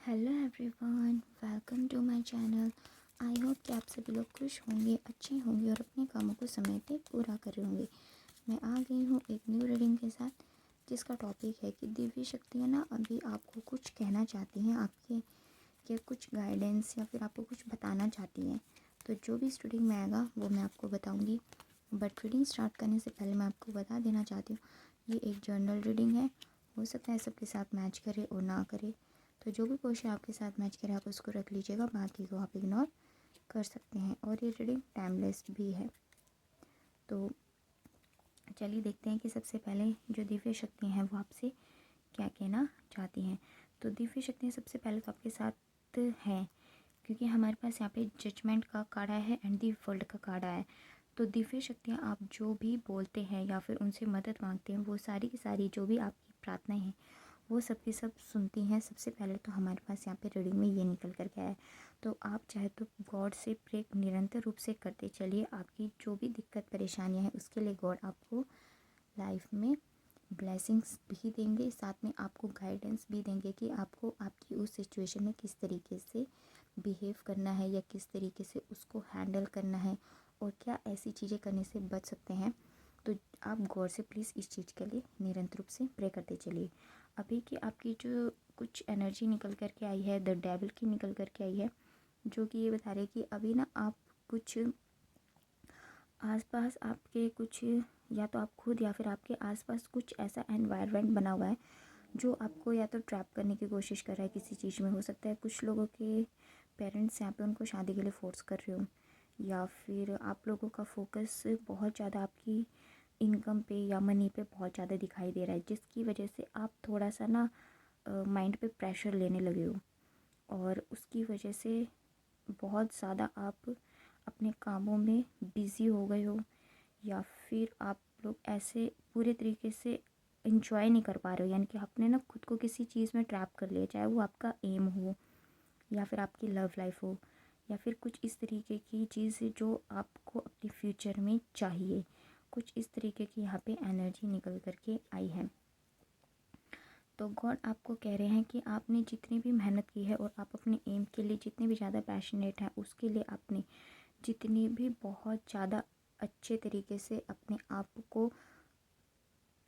Hello everyone, welcome to my channel. I hope कि आप सभी लोग खुश होंगे, अच्छे होंगे और अपने कामों को समय पे पूरा कर रहे होंगे। मैं आ गई हूँ एक न्यू रीडिंग के साथ, जिसका टॉपिक है कि दिव्य शक्तियाँ ना अभी आपको कुछ कहना चाहती हैं, आपके के कुछ गाइडेंस या फिर आपको कुछ बताना चाहती हैं। तो जो भी इस रीडिंग में आएगा वो मैं आपको बताऊँगी। बट रीडिंग स्टार्ट करने से पहले मैं आपको बता देना चाहती हूँ, ये एक जर्नल रीडिंग है। हो सकता है सबके साथ मैच करे और ना करे, तो जो भी पोर्शन आपके साथ मैच करे आप उसको रख लीजिएगा, बाकी को आप इग्नोर कर सकते हैं। और ये रीडिंग टाइमलेस भी है। तो चलिए देखते हैं कि सबसे पहले जो दिव्य शक्तियाँ हैं वो आपसे क्या कहना चाहती हैं। तो दिव्य शक्तियाँ सबसे पहले तो आपके साथ हैं, क्योंकि हमारे पास यहाँ पे जजमेंट का कार्ड है एंड दी वर्ल्ड का कार्ड है। तो दिव्य शक्तियाँ आप जो भी बोलते हैं या फिर उनसे मदद मांगते हैं, वो सारी की सारी जो भी आपकी प्रार्थनाएं हैं वो सब की सब सुनती हैं। सबसे पहले तो हमारे पास यहाँ पे रीडिंग में ये निकल कर के आया है। तो आप चाहे तो गॉड से प्रे निरंतर रूप से करते चलिए। आपकी जो भी दिक्कत परेशानियाँ हैं उसके लिए गॉड आपको लाइफ में ब्लेसिंग्स भी देंगे, साथ में आपको गाइडेंस भी देंगे कि आपको आपकी उस सिचुएशन में किस तरीके से बिहेव करना है या किस तरीके से उसको हैंडल करना है और क्या ऐसी चीज़ें करने से बच सकते हैं। तो आप गौर से प्लीज़ इस चीज़ के लिए निरंतर रूप से प्रे करते चलिए। अभी की आपकी जो कुछ एनर्जी निकल कर के आई है, द डेविल की निकल कर के आई है, जो कि ये बता रहे कि अभी ना आप कुछ आसपास आपके कुछ, या तो आप खुद या फिर आपके आसपास कुछ ऐसा एनवायरनमेंट बना हुआ है जो आपको या तो ट्रैप करने की कोशिश कर रहा है किसी चीज़ में। हो सकता है कुछ लोगों के पेरेंट्स यहाँ पे उनको शादी के लिए फोर्स कर रहे हो, या फिर आप लोगों का फोकस बहुत ज़्यादा आपकी इनकम पे या मनी पे बहुत ज़्यादा दिखाई दे रहा है, जिसकी वजह से आप थोड़ा सा ना माइंड पे प्रेशर लेने लगे हो और उसकी वजह से बहुत ज़्यादा आप अपने कामों में बिज़ी हो गए हो, या फिर आप लोग ऐसे पूरे तरीके से इंजॉय नहीं कर पा रहे हो। यानी कि आपने ना खुद को किसी चीज़ में ट्रैप कर लिया, चाहे वो आपका एम हो या फिर आपकी लव लाइफ हो या फिर कुछ इस तरीके की चीज़ जो आपको अपने फ्यूचर में चाहिए। कुछ इस तरीके की यहाँ पे एनर्जी निकल कर के आई है। तो गॉड आपको कह रहे हैं कि आपने जितनी भी मेहनत की है और आप अपने एम के लिए जितने भी ज़्यादा पैशनेट हैं, उसके लिए आपने जितनी भी बहुत ज़्यादा अच्छे तरीके से अपने आप को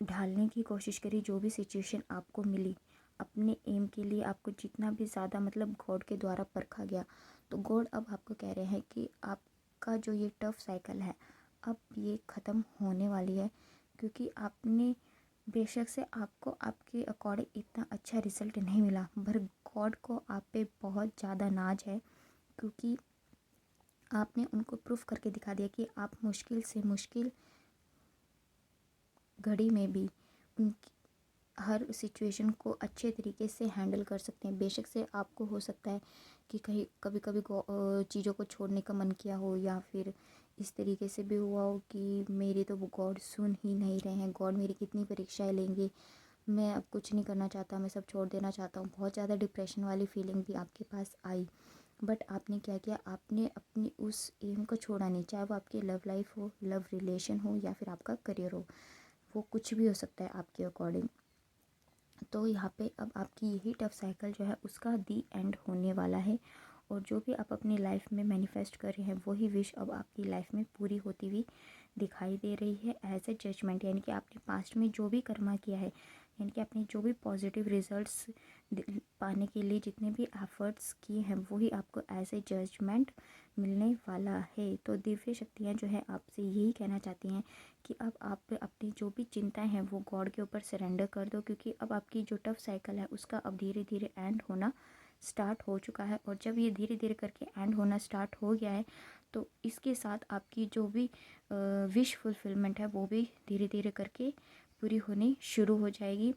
ढालने की कोशिश करी, जो भी सिचुएशन आपको मिली अपने एम के लिए, आपको जितना भी ज़्यादा मतलब गॉड के द्वारा परखा गया, तो गॉड अब आपको कह रहे हैं कि आपका जो ये टफ साइकिल है अब ये ख़त्म होने वाली है। क्योंकि आपने बेशक से आपको आपके अकॉर्डिंग इतना अच्छा रिज़ल्ट नहीं मिला, पर गॉड को आप पे बहुत ज़्यादा नाज है, क्योंकि आपने उनको प्रूफ करके दिखा दिया कि आप मुश्किल से मुश्किल घड़ी में भी उनकी हर सिचुएशन को अच्छे तरीके से हैंडल कर सकते हैं। बेशक से आपको हो सकता है कि कहीं कभी कभी चीज़ों को छोड़ने का मन किया हो, या फिर इस तरीके से भी हुआ हो कि मेरी तो वो गॉड सुन ही नहीं रहे हैं, गॉड मेरी कितनी परीक्षाएं लेंगे, मैं अब कुछ नहीं करना चाहता, मैं सब छोड़ देना चाहता हूँ। बहुत ज़्यादा डिप्रेशन वाली फीलिंग भी आपके पास आई, बट आपने क्या किया, आपने अपनी उस एम को छोड़ा नहीं। चाहे वो आपकी लव लाइफ हो, लव रिलेशन हो या फिर आपका करियर हो, वो कुछ भी हो सकता है आपके अकॉर्डिंग। तो यहाँ पे अब आपकी यही टफ साइकिल जो है उसका दी एंड होने वाला है, और जो भी आप अपनी लाइफ में मैनिफेस्ट कर रहे हैं वही विश अब आपकी लाइफ में पूरी होती हुई दिखाई दे रही है एज ए जजमेंट। यानी कि आपने पास्ट में जो भी कर्मा किया है, यानी कि आपने जो भी पॉजिटिव रिजल्ट्स पाने के लिए जितने भी एफर्ट्स किए हैं वही आपको एज ए जजमेंट मिलने वाला है। तो दिव्य शक्तियाँ जो है आपसे यही कहना चाहती हैं कि अब आप अपनी जो भी चिंताएं हैं वो गॉड के ऊपर सरेंडर कर दो, क्योंकि अब आपकी जो टफ साइकिल है उसका अब धीरे धीरे एंड होना स्टार्ट हो चुका है। और जब ये धीरे धीरे करके एंड होना स्टार्ट हो गया है, तो इसके साथ आपकी जो भी विश फुलफिलमेंट है वो भी धीरे धीरे करके पूरी होनी शुरू हो जाएगी,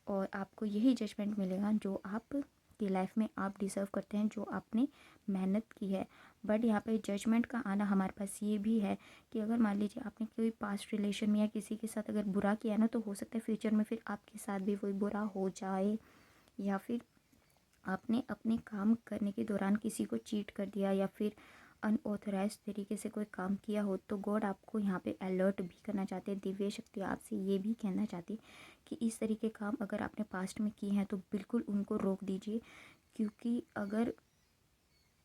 और आपको यही जजमेंट मिलेगा जो आप की लाइफ में आप डिज़र्व करते हैं, जो आपने मेहनत की है। बट यहाँ पे जजमेंट का आना हमारे पास ये भी है कि अगर मान लीजिए आपने कोई पास्ट रिलेशन में या किसी के साथ अगर बुरा किया ना, तो हो सकता है फ्यूचर में फिर आपके साथ भी वही बुरा हो जाए, या फिर आपने अपने काम करने के दौरान किसी को चीट कर दिया, या फिर अनऑथराइज तरीके से कोई काम किया हो तो गॉड आपको यहाँ पे अलर्ट भी करना चाहते हैं। दिव्य शक्ति आपसे ये भी कहना चाहती है कि इस तरीके काम अगर आपने पास्ट में किए हैं तो बिल्कुल उनको रोक दीजिए, क्योंकि अगर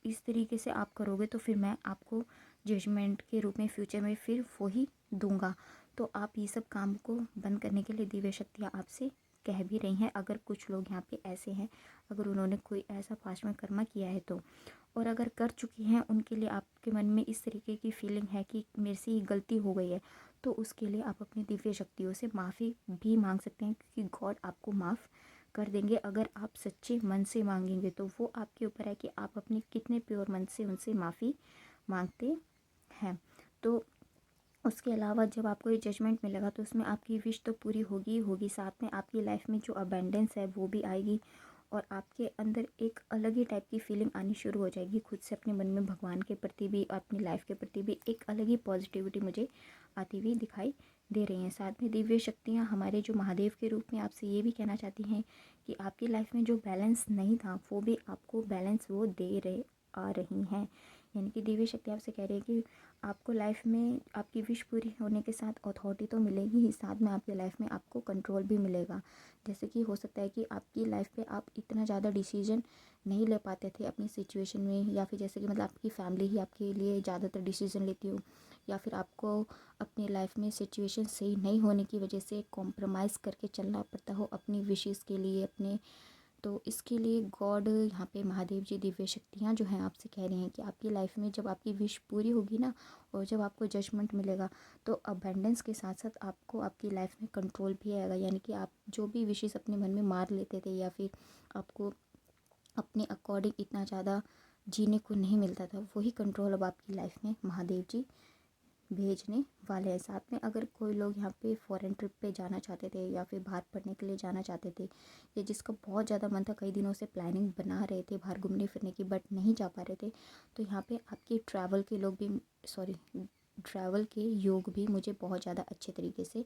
इस तरीके से आप करोगे तो फिर मैं आपको जजमेंट के रूप में फ्यूचर में फिर वही दूंगा। तो आप ये सब काम को बंद करने के लिए दिव्य शक्तियाँ आपसे कह भी रही हैं। अगर कुछ लोग यहाँ पे ऐसे हैं, अगर उन्होंने कोई ऐसा पास्ट में कर्मा किया है तो, और अगर कर चुकी हैं, उनके लिए आपके मन में इस तरीके की फीलिंग है कि मेरे से ये गलती हो गई है, तो उसके लिए आप अपनी दिव्य शक्तियों से माफ़ी भी मांग सकते हैं, क्योंकि गॉड आपको माफ़ कर देंगे अगर आप सच्चे मन से मांगेंगे। तो वो आपके ऊपर है कि आप अपने कितने प्योर मन से उनसे माफ़ी मांगते हैं। तो उसके अलावा जब आपको ये जजमेंट मिलेगा तो उसमें आपकी विश तो पूरी होगी ही होगी, साथ में आपकी लाइफ में जो अबेंडेंस है वो भी आएगी, और आपके अंदर एक अलग ही टाइप की फीलिंग आनी शुरू हो जाएगी खुद से अपने मन में, भगवान के प्रति भी और अपनी लाइफ के प्रति भी एक अलग ही पॉजिटिविटी मुझे आती हुई दिखाई दे रही हैं। साथ में दिव्य शक्तियाँ हमारे जो महादेव के रूप में आपसे ये भी कहना चाहती हैं कि आपकी लाइफ में जो बैलेंस नहीं था वो भी आपको बैलेंस वो दे रहे आ रही हैं। यानी कि दिव्य शक्ति आपसे कह रही है कि आपको लाइफ में आपकी विश पूरी होने के साथ अथॉरिटी तो मिलेगी ही, साथ में आपकी लाइफ में आपको कंट्रोल भी मिलेगा। जैसे कि हो सकता है कि आपकी लाइफ पे आप इतना ज़्यादा डिसीजन नहीं ले पाते थे अपनी सिचुएशन में, या फिर जैसे कि मतलब आपकी फैमिली ही आपके लिए ज़्यादातर डिसीजन लेती हो, या फिर आपको अपनी लाइफ में सिचुएशन सही नहीं होने की वजह से कॉम्प्रोमाइज़ करके चलना पड़ता हो अपनी विशेज़ के लिए अपने। तो इसके लिए गॉड यहाँ पे महादेव जी दिव्य शक्तियाँ जो हैं आपसे कह रही हैं कि आपकी लाइफ में जब आपकी विश पूरी होगी ना, और जब आपको जजमेंट मिलेगा, तो अबेंडेंस के साथ साथ आपको आपकी लाइफ में कंट्रोल भी आएगा। यानी कि आप जो भी विशेस अपने मन में मार लेते थे, या फिर आपको अपने अकॉर्डिंग इतना ज़्यादा जीने को नहीं मिलता था, वही कंट्रोल अब आपकी लाइफ में महादेव जी भेजने वाले हैं। साथ में अगर कोई लोग यहाँ पे फॉरेन ट्रिप पे जाना चाहते थे, या फिर बाहर पढ़ने के लिए जाना चाहते थे, या जिसका बहुत ज़्यादा मन था, कई दिनों से प्लानिंग बना रहे थे बाहर घूमने फिरने की बट नहीं जा पा रहे थे, तो यहाँ पे आपके ट्रैवल के योग भी मुझे बहुत ज़्यादा अच्छे तरीके से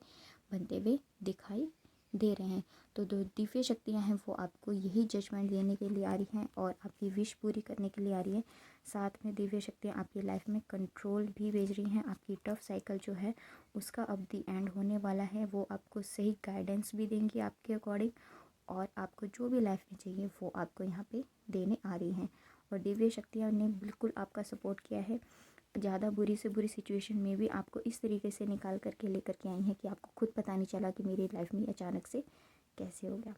बनते हुए दिखाई दे रहे हैं। तो जो दिव्य शक्तियाँ हैं वो आपको यही जजमेंट देने के लिए आ रही हैं और आपकी विश पूरी करने के लिए आ रही है। साथ में दिव्य शक्तियाँ आपकी लाइफ में कंट्रोल भी भेज रही हैं। आपकी टफ साइकिल जो है उसका अब दी एंड होने वाला है, वो आपको सही गाइडेंस भी देंगी आपके अकॉर्डिंग, और आपको जो भी लाइफ में चाहिए वो आपको यहाँ पे देने आ रही हैं। और दिव्य शक्तियाँ ने बिल्कुल आपका सपोर्ट किया है। ज़्यादा बुरी से बुरी सिचुएशन में भी आपको इस तरीके से निकाल करके लेकर के आई हैं कि आपको खुद पता नहीं चला कि मेरी लाइफ में अचानक से कैसे हो गया।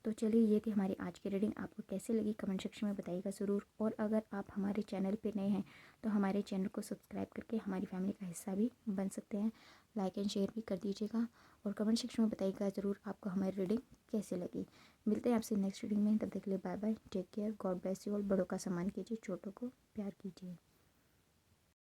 तो चलिए, ये थी हमारी आज की रीडिंग। आपको कैसे लगी कमेंट सेक्शन में बताइएगा ज़रूर। और अगर आप हमारे चैनल पे नए हैं तो हमारे चैनल को सब्सक्राइब करके हमारी फैमिली का हिस्सा भी बन सकते हैं। लाइक एंड शेयर भी कर दीजिएगा, और कमेंट सेक्शन में बताइएगा ज़रूर आपको हमारी रीडिंग कैसे लगी। मिलते हैं आपसे नेक्स्ट रीडिंग में, तब तक के लिए bye bye, take care, God bless you all. बड़ों का सम्मान कीजिए, छोटों को प्यार कीजिए।